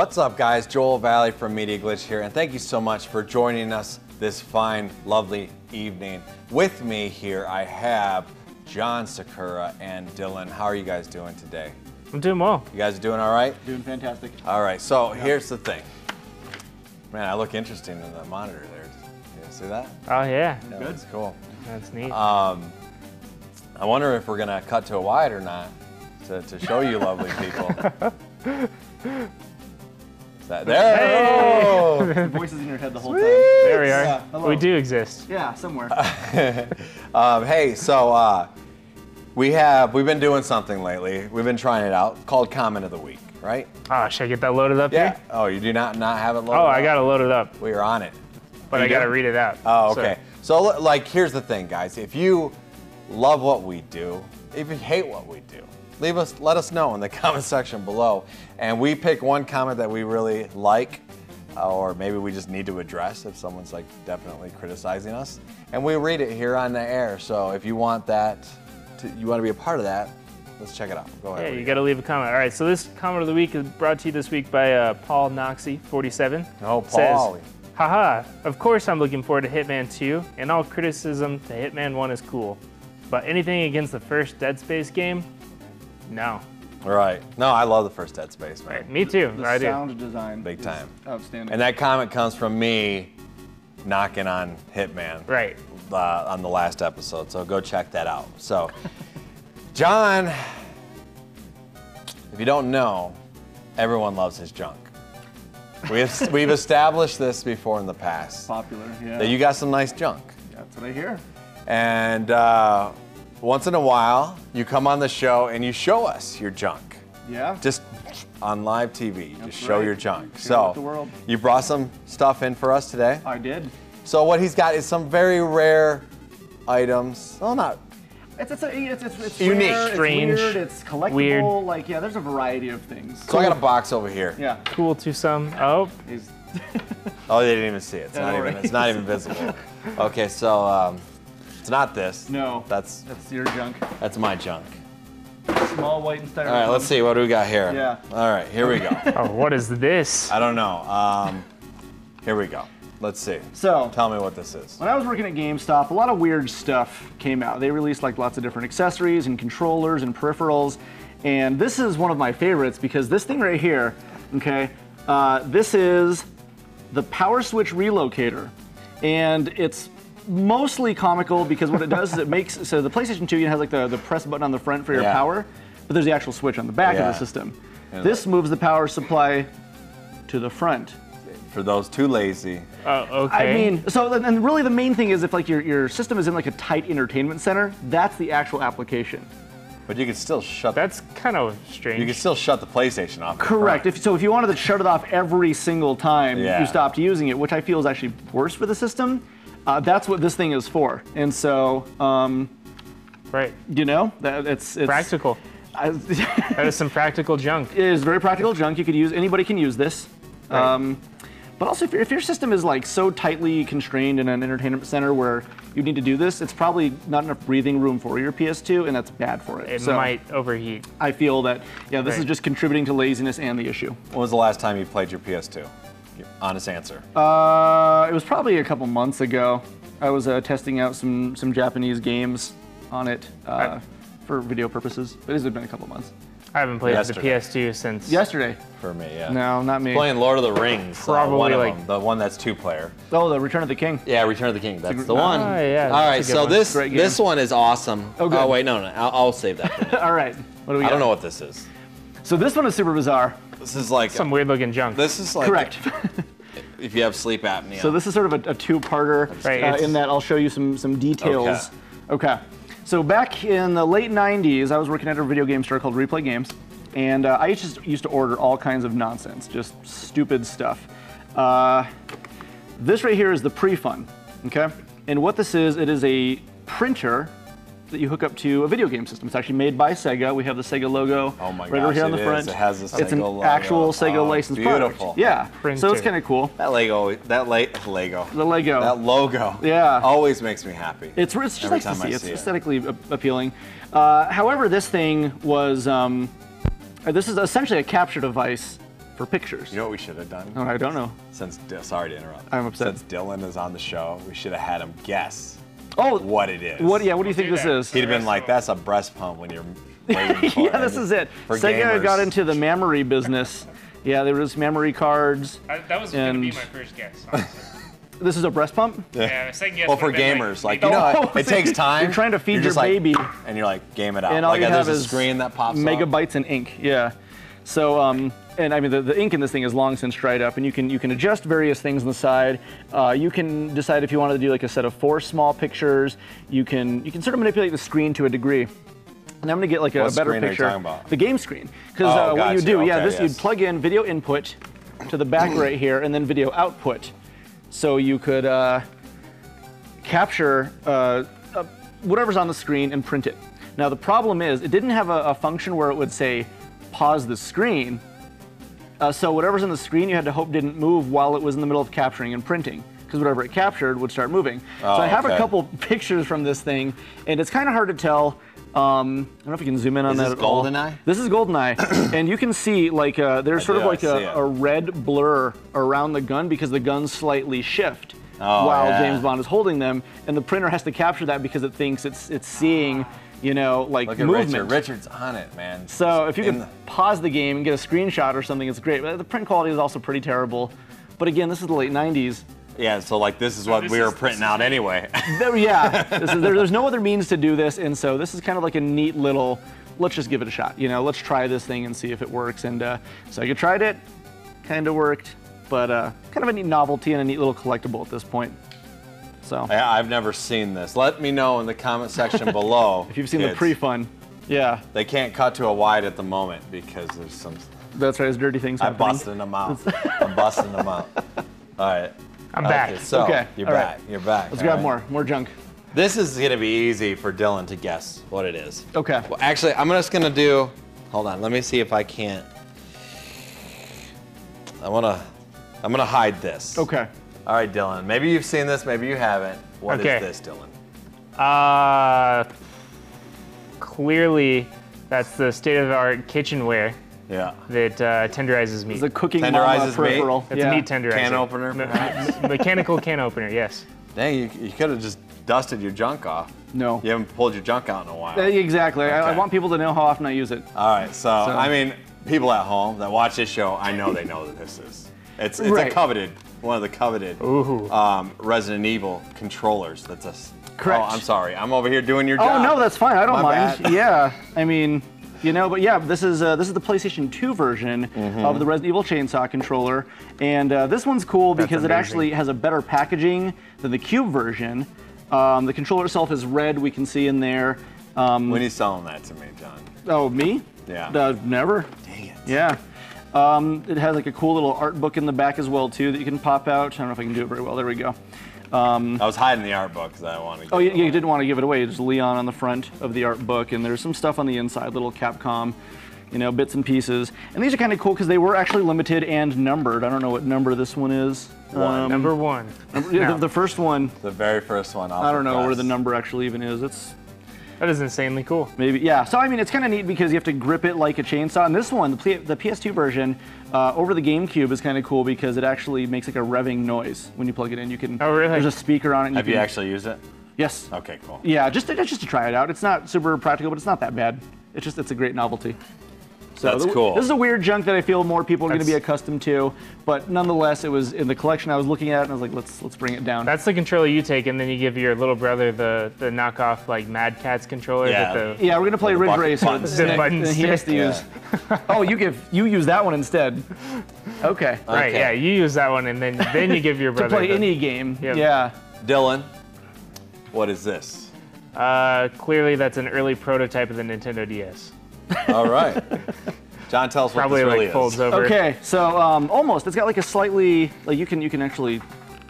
What's up, guys? Joel Valley from Media Glitch here, and thank you so much for joining us this fine, lovely evening. With me here, I have John, Sakura, and Dylan. How are you guys doing today? I'm doing well. You guys doing all right? Doing fantastic. All right, so here's the thing. Man, I look interesting in the monitor there. You see that? Oh, yeah. Yeah, Good. that's cool. That's neat. I wonder if we're going to cut to a wide or not to show you lovely people. There. Hey! Oh! The voices in your head the whole time. There we are. Yeah, hello. We do exist. Yeah, somewhere. Hey, so we've been doing something lately. We've been trying it out called Comment of the Week, right? Oh, should I get that loaded up here? Oh, you do not have it loaded Oh, up? I got it loaded up, We are on it. but I got to read it out. Oh, okay. So, like, here's the thing, guys. If you love what we do, if you hate what we do, let us know in the comment section below. And we pick one comment that we really like, or maybe we just need to address if someone's like definitely criticizing us, and we read it here on the air. So if you want that, you want to be a part of that, let's check it out. Go ahead. Yeah, you got to leave a comment. All right, so this comment of the week is brought to you this week by Paul Noxie, 47. Oh, Paul. Says, haha, of course I'm looking forward to Hitman 2, and all criticism to Hitman 1 is cool. But anything against the first Dead Space game? No. Right. No, I love the first Dead Space, man. Me too. The I do. sound design Big is time. outstanding. And that comment comes from me knocking on Hitman. Right. On the last episode, so go check that out. So, John, if you don't know, everyone loves his junk. We've established this before in the past. Popular, yeah. That you got some nice junk. That's what I hear. And once in a while, you come on the show and you show us your junk. Yeah. Just on live TV, That's just show right. your junk. Share it So, with the world. you brought some stuff in for us today. I did. So what he's got is some very rare items. Well, not It's unique, rare, strange, it's weird, it's collectible. weird. Like, yeah, there's a variety of things. So I got a box over here. Yeah. Cool to some. Oh, Oh, they didn't even see it. It's Yeah, not no even. worries. It's not even visible. Okay, so it's not this. No. That's your junk. my junk. Small white and styrofoam. All right, let's see. What do we got here? Yeah. All right, here we go. oh, what is this? I don't know. Here we go. Let's see. So, Tell me what this is. when I was working at GameStop, a lot of weird stuff came out. They released like lots of different accessories and controllers and peripherals. And this is one of my favorites because this thing right here, okay, this is the Power Switch Relocator. And it's mostly comical because what it does is it makes, so the PlayStation 2 has like the press button on the front for your Yeah. power, but there's the actual switch on the back of Yeah. the system. Yeah. This moves the power supply to the front. For those too lazy. Oh, okay. I mean, so and really the main thing is if like your system is in like a tight entertainment center, that's the actual application. But you can still shut. That's kind of strange. You can still shut the PlayStation off. in the Correct. front. If you wanted to shut it off every single time Yeah. you stopped using it, which I feel is actually worse for the system, that's what this thing is for. And so, right. you know, it's Practical. That is some practical junk. It is very practical junk. You could use anybody can use this. Right. But also, if your system is like so tightly constrained in an entertainment center where you need to do this, it's probably not enough breathing room for your PS2, and that's bad for it. It So might overheat. I feel that, yeah, this is Right. just contributing to laziness and the issue. When was the last time you played your PS2? Honest answer. It was probably a couple months ago. I was testing out some Japanese games on it for video purposes, but it has been a couple months. I haven't played Yesterday. the PS2 since. Yesterday. For me, yeah. No, not me. Playing Lord of the Rings. Probably one of like- them, the one that's 2-player. Oh, the Return of the King. Yeah, Return of the King. That's the Ah, one. yeah, All right, that's a good so one. this Great game. this one is awesome. Oh, good. wait, no. I'll save that for now. All right. What do we I got? don't know what this is. So this one is super bizarre. This is like Some weird looking junk. This is like Correct. if you have sleep apnea. So this is sort of a two-parter Right, it's- in that I'll show you some details. Okay. So back in the late 90s, I was working at a video game store called Replay Games. And I just used to order all kinds of nonsense, just stupid stuff. This right here is the pre-fun, okay? And what this is, it is a printer that you hook up to a video game system. It's actually made by Sega. We have the Sega logo Oh my right over gosh, here on the it front. is. It has the It's an Sega logo. actual Sega Oh, licensed beautiful. product. Yeah, so it's Printer. kind of cool. that Lego, Lego. The Lego. That logo. Yeah. Always makes me happy. It's just Every nice to time I see. It's see it. aesthetically appealing. However, this thing was, this is essentially a capture device for pictures. You know what we should have done? Oh, I don't know. Sorry to interrupt. I'm upset. Since Dylan is on the show, we should have had him guess what it is. What do you think this is? He'd have been like, that's a breast pump when you're waiting for it. Yeah, this is it. For Sega gamers. got into the memory business. Yeah, there was memory cards. That was going to be my first guess, honestly. This is a breast pump? Yeah, second guess Well, for would've been gamers, like you know, it takes time. You're trying to feed your just like- baby. and you're like, game it out. And all like you have there's a is screen that pops up. megabytes in ink. Yeah. So, and I mean, the ink in this thing is long since dried up, and you can adjust various things on the side. You can decide if you wanted to do like a set of 4 small pictures. You can sort of manipulate the screen to a degree. And I'm going to get like a What better screen are you picture. talking about? The game screen. Because what gotcha. you do, Okay, you'd plug in video input to the back right here, and then video output. So you could capture whatever's on the screen and print it. Now the problem is it didn't have a function where it would say pause the screen. So whatever's on the screen you had to hope didn't move while it was in the middle of capturing and printing, because whatever it captured would start moving. So I have a couple pictures from this thing, and it's kind of hard to tell. I don't know if you can zoom in on that at all. GoldenEye? This is GoldenEye, and you can see like there's sort of like a red blur around the gun because the guns slightly shift while James Bond is holding them, and the printer has to capture that because it thinks it's seeing, you know, like Look at movement. Richard's on it, man. So if you can pause the game and get a screenshot or something, it's great. But the print quality is also pretty terrible. But again, this is the late 90s. Yeah, so like this is what we were printing out anyway. There's no other means to do this, and so this is kind of like a neat little, let's just give it a shot. You know, let's try this thing and see if it works. And so I tried it, kind of worked, but kind of a neat novelty and a neat little collectible at this point. So I've never seen this. Let me know in the comment section below. if you've seen kids. the pre-fun, yeah. They can't cut to a wide at the moment because there's some. That's right, there's dirty things I'm happening. busting them out. I'm busting them out. All right. I'm back. So Okay, you're all back. right. You're back. Let's all grab right? more junk. This is gonna be easy for Dylan to guess what it is. Okay. Well, actually, I'm just gonna do. Hold on. Let me see if I can't. I'm gonna hide this. Okay. All right, Dylan. Maybe you've seen this. Maybe you haven't. What is Okay. this, Dylan? Clearly, that's the state-of-the-art kitchenware Yeah. that tenderizes meat. It's a cooking Tenderizes mama meat? peripheral. It's a meat tenderizer. Can opener, perhaps? Mechanical can opener, yes. Dang, you could have just dusted your junk off. No. You haven't pulled your junk out in a while. Exactly. I Okay. want people to know how often I use it. All right, so I mean, people at home that watch this show, I know they know that this is. It's Right. one of the coveted Resident Evil controllers. That's a. Correct. Oh, I'm sorry. I'm over here doing your Oh job. no, that's fine. I don't My mind. bad. Yeah, I mean, you know, but yeah, this is the PlayStation 2 version of the Resident Evil chainsaw controller, and this one's cool because it amazing. actually has a better packaging than the Cube version. The controller itself is red. We can see in there. When are you selling that to me, John? Oh, me? Yeah. Never. Dang it. Yeah. It has like a cool little art book in the back as well too that you can pop out. I don't know if I can do it very well. There we go. I was hiding the art book because I want to. Oh, you didn't want to give it away. There's Leon on the front of the art book, and there's some stuff on the inside, little Capcom, you know, bits and pieces. And these are kind of cool because they were actually limited and numbered. I don't know what number this one is. Number one. The first one, The very first one. I don't know where the number actually even is. It's That is insanely cool. maybe, yeah. So I mean, it's kind of neat because you have to grip it like a chainsaw. And this one, the PS2 version, over the GameCube is kind of cool because it actually makes like a revving noise when you plug it in. You can. Oh, really? There's a speaker on it. And Have you you can, actually used it? Yes. Okay, cool. Yeah, just to try it out. It's not super practical, but it's not that bad. It's a great novelty. So That's cool. This is a weird junk that I feel more people are going to be accustomed to, but nonetheless, it was in the collection I was looking at, and I was like, let's bring it down. That's the controller you take, and then you give your little brother the knockoff like Mad Catz controller. Yeah. With the, Yeah, we're gonna play the Ridge button Racer. button stick. and Button he has to use. Oh, you use that one instead. Okay. Right, Okay. yeah, you use that one, and then you give your To brother play the, any game. Yep. Yeah. Dylan, what is this? Clearly, that's an early prototype of the Nintendo DS. All right. John, tell us what Probably this really like folds is. over. Okay, so almost. It's got like a slightly like you can actually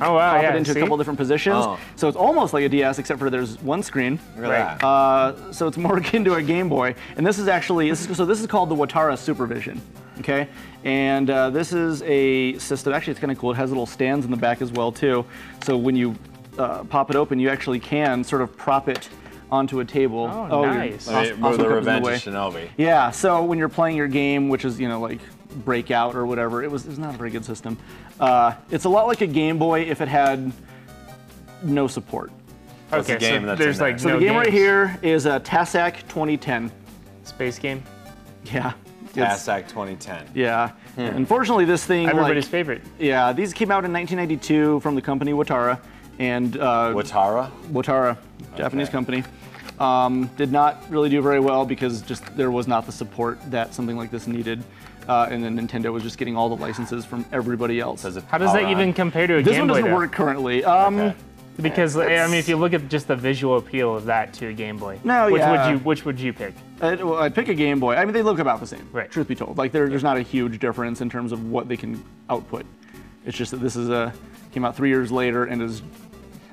Oh wow, pop yeah. it into see? a couple different positions. Oh. So it's almost like a DS, except for there's one screen. Look Right. at that. So it's more akin to a Game Boy, and this is actually this is called the Watara Supervision, okay? And this is a system. Actually, it's kind of cool. It has little stands in the back as well too. So when you pop it open, you actually can sort of prop it onto a table. Oh, nice. Let me move the Revenge of Shinobi. Yeah. So when you're playing your game, which is like break out or whatever. It was not a very good system. It's a lot like a Game Boy if it had no support. What's the game that's there's in there? like So no the game right games. here is TASAC 2010. Space game. Yeah. It's- TASAC 2010. Yeah. Unfortunately, this thing, Everybody's like, favorite. yeah, these came out in 1992 from the company Watara, and Watara? Watara, Japanese company. Did not really do very well because just there was not the support that something like this needed, and then Nintendo was just getting all the licenses from everybody else. Does it How does that power even on? compare to a This Game one Boy? doesn't though? work currently. Okay. Because I mean, if you look at just the visual appeal of that to a Game Boy, No, which yeah. would you pick? Well, I'd pick a Game Boy. I mean, they look about the same. Right. Truth be told, like there's not a huge difference in terms of what they can output. It's just that this is came out 3 years later and is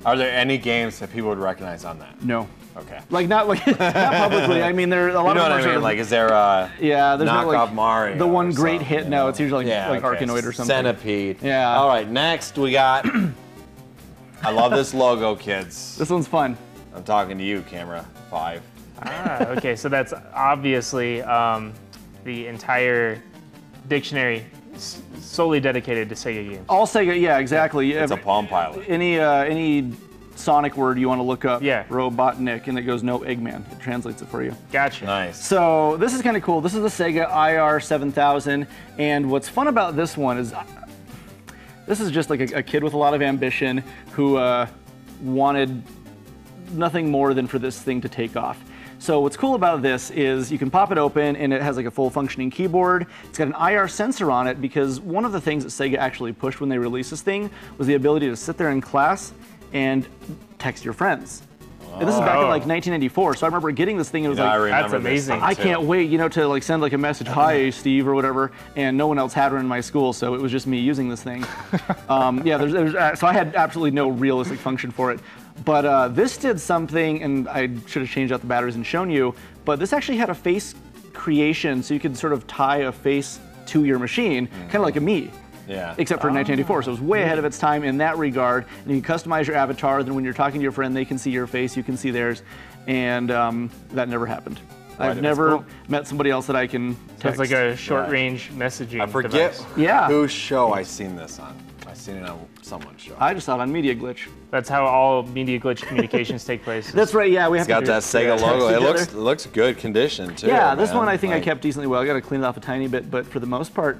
Are there any games that people would recognize on that? no. Okay. Like not publicly. I mean, there are a lot You know of what I them are sort mean? of- Like, is there a yeah, there's not knockoff like Mario? the one or great something, hit. you No, know? it's usually like okay. Arkanoid or something. Centipede. Yeah. All right, next we got. I love this logo, kids. This one's fun. I'm talking to you, camera 5. Okay, so that's obviously the entire dictionary solely dedicated to Sega games. All Sega, yeah, exactly. It's a Palm Pilot. Any Sonic word you want to look up, Yeah. Robotnik, and it goes no Eggman. It translates it for you. Gotcha. Nice. So this is kind of cool. This is the Sega IR 7000, and what's fun about this one is this is just like a kid with a lot of ambition who wanted nothing more than for this thing to take off. So what's cool about this is you can pop it open and it has like a full functioning keyboard. It's got an IR sensor on it because one of the things that Sega actually pushed when they released this thing was the ability to sit there in class and text your friends. And this is back in like 1994, so I remember getting this thing and it was I like, remember That's this amazing. thing, I too. can't wait, to like send like a message, hi Steve or whatever, and no one else had one in my school, so it was just me using this thing. Yeah, so I had absolutely no realistic function for it. But this did something, and I should have changed out the batteries and shown you, but this actually had a face creation, so you could sort of tie a face to your machine, kind of like a Me. Yeah. Except for 1994, so it was way ahead of its time in that regard. And you can customize your avatar, then when you're talking to your friend, they can see your face, you can see theirs, and that never happened. I've that's never cool. met somebody else that I can So text. it's like a short-range messaging I forget device. Yeah. whose show I seen this on. I seen it on someone's show. I just saw it on Media Glitch. That's how all media glitch communications take place. That's right, yeah, we have It's got to that Sega text logo. It together. looks good condition too. Yeah, this man. one I think I Like, kept decently well. I got to clean it off a tiny bit, but for the most part,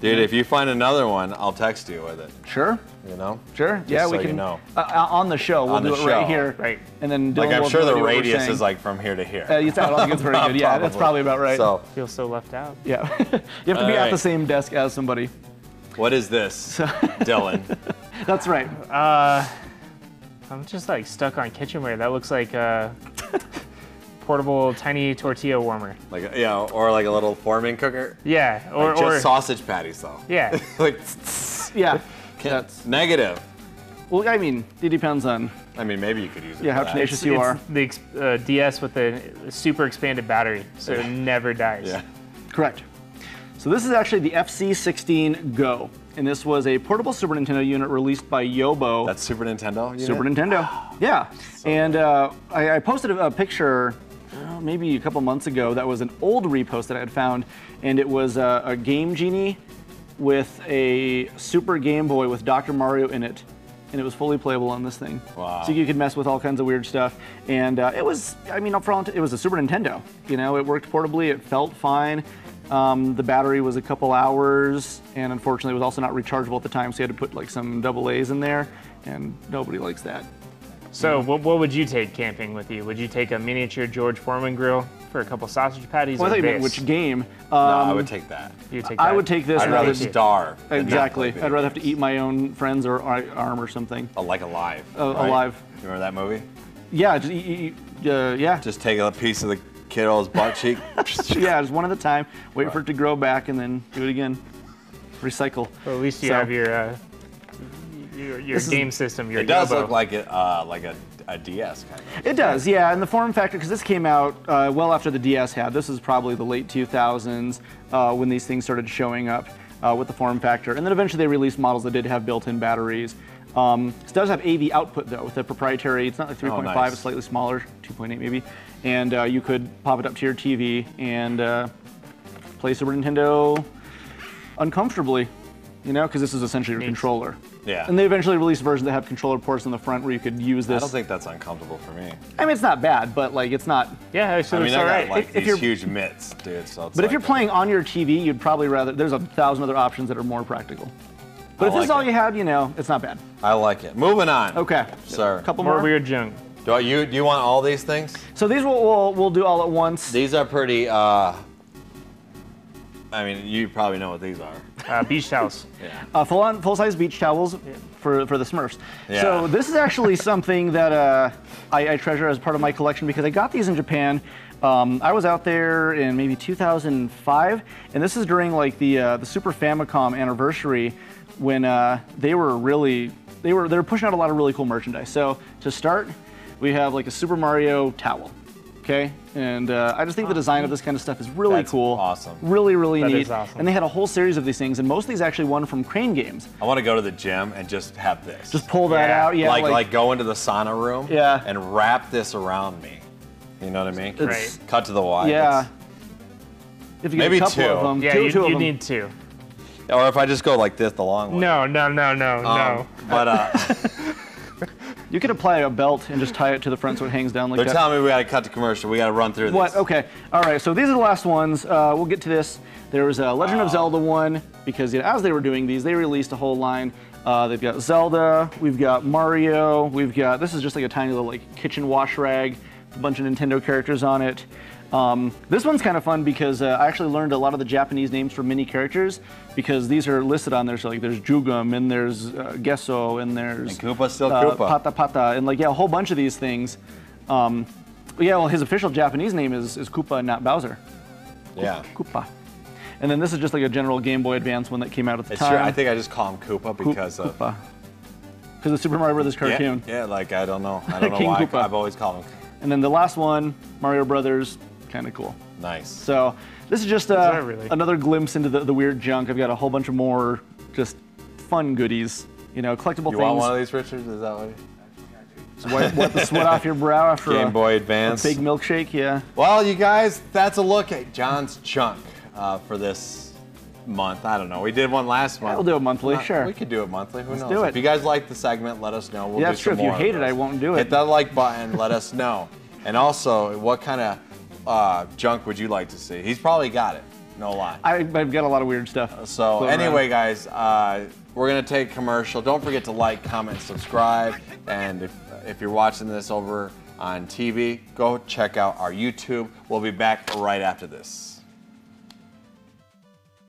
Dude, if you find another one, I'll text you with it. sure. You know? Sure. Yeah, so we you can. know. On the show, we'll On do the it right show. here. Right. And then Like Dylan I'm will sure tell the you what we're radius saying. is like from here to here. I don't think it's very good. Yeah, that's probably about right. So, Feel so left out. Yeah. You have to be All at right. the same desk as somebody. what is this, Dylan? That's right. I'm just like stuck on kitchenware. That looks like a portable tiny tortilla warmer. Like or like a little forming cooker. Yeah, or Like just sausage patties though. yeah. like Yeah. that's negative. Well, I mean, it depends on I mean, maybe you could use it. Yeah, for how that. tenacious you are. It's the DS with the super expanded battery, so it never dies. Yeah. Correct. So this is actually the FC16 Go, and this was a portable Super Nintendo unit released by Yobo. That's Super Nintendo. unit? Super Nintendo. Yeah. And I posted a picture maybe a couple months ago that was an old repost that I had found, and it was a Game Genie with a Super Game Boy with Dr. Mario in it, and it was fully playable on this thing. Wow. So you could mess with all kinds of weird stuff, and it was, I mean, it was a Super Nintendo. It worked portably, it felt fine. The battery was a couple hours, and unfortunately it was also not rechargeable at the time, so you had to put like some AA's in there, and nobody likes that. So what would you take camping with you? Would you take a miniature George Foreman grill for a couple sausage patties? Well, I or thought you meant this? which game. No, I would take that. You take I that? would take this. I'd and rather rather starve. than not exactly. play I'd rather have video to eat my own friends or arm or something. games. Like Alive. right? Alive. You remember that movie? Yeah, just eat, yeah. Just take a piece of the kiddo's butt cheek. Yeah, just one at a time. Wait for it to grow back and then do it again. Recycle. Well, at least you So- have your This is- game system. Your It does Yobo. look like a DS kind of. It does, yeah, and the form factor, because this came out well after the DS had. This is probably the late 2000s when these things started showing up with the form factor. And then eventually they released models that did have built-in batteries. This does have AV output though, with a proprietary, it's not like 3.5, nice. it's slightly smaller, 2.8 maybe. And you could pop it up to your TV and play Super Nintendo uncomfortably, you know, because this is essentially your controller. Yeah. And they eventually released versions that have controller ports in the front where you could use this. I don't think that's uncomfortable for me. I mean, it's not bad, but like it's not. Yeah, actually, it's I all got right. like If these huge mitts, dude. So it's But if you're playing on your TV, you'd probably rather. There's 1,000 other options that are more practical. But if this is all you had, you know, it's not bad. I like it. Moving on. Okay. Sir. A couple More more. weird junk. Do you want all these things? So these we'll do all at once. These are pretty. I mean, you probably know what these are. Beach towels. Yeah. Full-size beach towels for the Smurfs. Yeah. So this is actually something that I treasure as part of my collection because I got these in Japan. I was out there in maybe 2005, and this is during like the Super Famicom anniversary when they were pushing out a lot of really cool merchandise. So to start, we have like a Super Mario towel. Okay, and I just think the design of this kind of stuff is really That's cool. awesome. Really, really That neat. is awesome. And they had a whole series of these things, and most of these actually won from Crane Games. I want to go to the gym and just have this. Just pull that Yeah. out, yeah. like go into the sauna room. Yeah. And wrap this around me. You know what I mean? It's- Cut to the wide. Yeah. If you get Maybe a couple two. of them, Yeah, two you of them. need two. Or if I just go like this, the long way. No. But You could apply a belt and just tie it to the front so it hangs down like they're that. telling me we got to cut to commercial. We got to run through this. What? Okay. All right. So these are the last ones. We'll get to this. There was a Legend of Zelda one because as they were doing these, they released a whole line. They've got Zelda. We've got Mario. We've got this is just like a tiny little like kitchen wash rag, with a bunch of Nintendo characters on it. This one's kind of fun because I actually learned a lot of the Japanese names for mini characters because these are listed on there. So like there's Jugum and there's Gesso and there's And Koopa's still Koopa. Pata Pata and like a whole bunch of these things. Yeah, well his official Japanese name is Koopa, not Bowser. Yeah. Koopa. And then this is just like a general Game Boy Advance one that came out at the It's time. true. I think I just call him Koopa because of. Koopa. Because of the Super Mario Brothers cartoon. Yeah, like I don't know. I don't know King why. Koopa. I've always called him. And then the last one, Mario Brothers, kind of cool. Nice. So this is just that really? another glimpse into the weird junk. I've got a whole bunch of more just fun goodies, you know, collectible You things. want one of these, Richard? Is that what? Wipe the sweat off your brow after Game Boy a Advance. big milkshake, yeah. Well, you guys, that's a look at John's junk for this month. I don't know. We did one last month. We'll do it monthly, sure. We could do it monthly. Who knows? do it. If you guys like the segment, let us know. We'll Yeah, do that's true. some If you more hate of it, I those. won't do it. Hit that like button. Let us know. And also, what kind of junk would you like to see? He's probably got it. No lie. I've got a lot of weird stuff. So floating anyway, guys, we're gonna take a commercial. Don't forget to like, comment, subscribe, and if you're watching this over on TV, go check out our YouTube. We'll be back right after this.